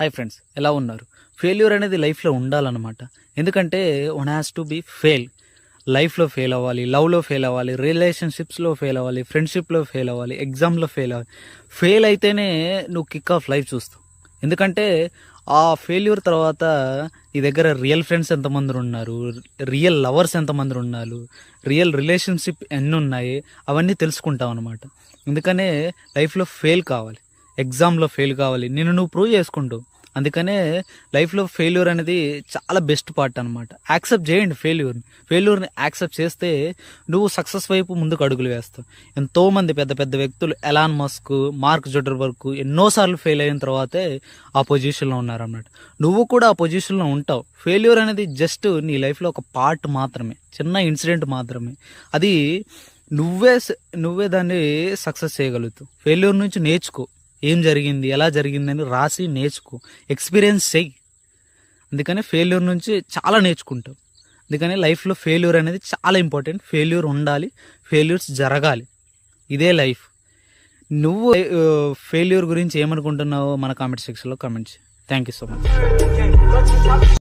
Hi friends, ఎలా ఉన్నారు? Failure అనేది లైఫ్లో ఉండాలన్నమాట. ఎందుకంటే one has to be fail. లైఫ్లో ఫెయిల్ అవ్వాలి, లవ్లో ఫెయిల్ అవ్వాలి, రిలేషన్షిప్స్లో ఫెయిల్ అవ్వాలి, ఫ్రెండ్షిప్లో ఫెయిల్ అవ్వాలి, ఎగ్జామ్లో ఫెయిల్ అవ్వాలి. ఫెయిల్ అయితేనే నువ్వు కిక్ ఆఫ్ లైఫ్ చూస్తావు. ఎందుకంటే ఆ ఫెయిల్యూర్ తర్వాత నీ దగ్గర రియల్ ఫ్రెండ్స్ ఎంతమంది ఉన్నారు, రియల్ లవర్స్ ఎంతమంది ఉన్నారు, రియల్ రిలేషన్షిప్ ఎన్ని ఉన్నాయి, అవన్నీ తెలుసుకుంటావు అనమాట. అందుకనే లైఫ్లో ఫెయిల్ కావాలి, ఎగ్జామ్లో ఫెయిల్ కావాలి, నిన్ను నువ్వు ప్రూవ్ చేసుకుంటావు. అందుకనే లైఫ్లో ఫెయిల్యూర్ అనేది చాలా బెస్ట్ పార్ట్ అనమాట. యాక్సెప్ట్ చేయండి ఫెయిల్యూర్ని యాక్సెప్ట్ చేస్తే నువ్వు సక్సెస్ వైపు ముందుకు అడుగులు వేస్తావు. ఎంతోమంది పెద్ద పెద్ద వ్యక్తులు, ఎలాన్ మస్క్, మార్క్ జుకర్బర్గ్ ఎన్నోసార్లు ఫెయిల్ అయిన తర్వాతే ఆ పొజిషన్లో ఉన్నారన్నమాట. నువ్వు కూడా ఆ పొజిషన్లో ఉంటావు. ఫెయిల్యూర్ అనేది జస్ట్ నీ లైఫ్లో ఒక పార్ట్ మాత్రమే, చిన్న ఇన్సిడెంట్ మాత్రమే. అది నువ్వే దాన్ని సక్సెస్ చేయగలుగుతావు. ఫెయిల్యూర్ నుంచి నేర్చుకో, ఏం జరిగింది, ఎలా జరిగిందని రాసి నేర్చుకో, ఎక్స్పీరియన్స్ చెయ్యి. అందుకని ఫెయిల్యూర్ నుంచి చాలా నేర్చుకుంటావు. అందుకని లైఫ్లో ఫెయిల్యూర్ అనేది చాలా ఇంపార్టెంట్. ఫెయిల్యూర్ ఉండాలి, ఫెయిల్యూర్స్ జరగాలి. ఇదే లైఫ్. నువ్వు ఫెయిల్యూర్ గురించి ఏమనుకుంటున్నావో మన కామెంట్ సెక్షన్లో కామెంట్ చేయి. Thank you so much.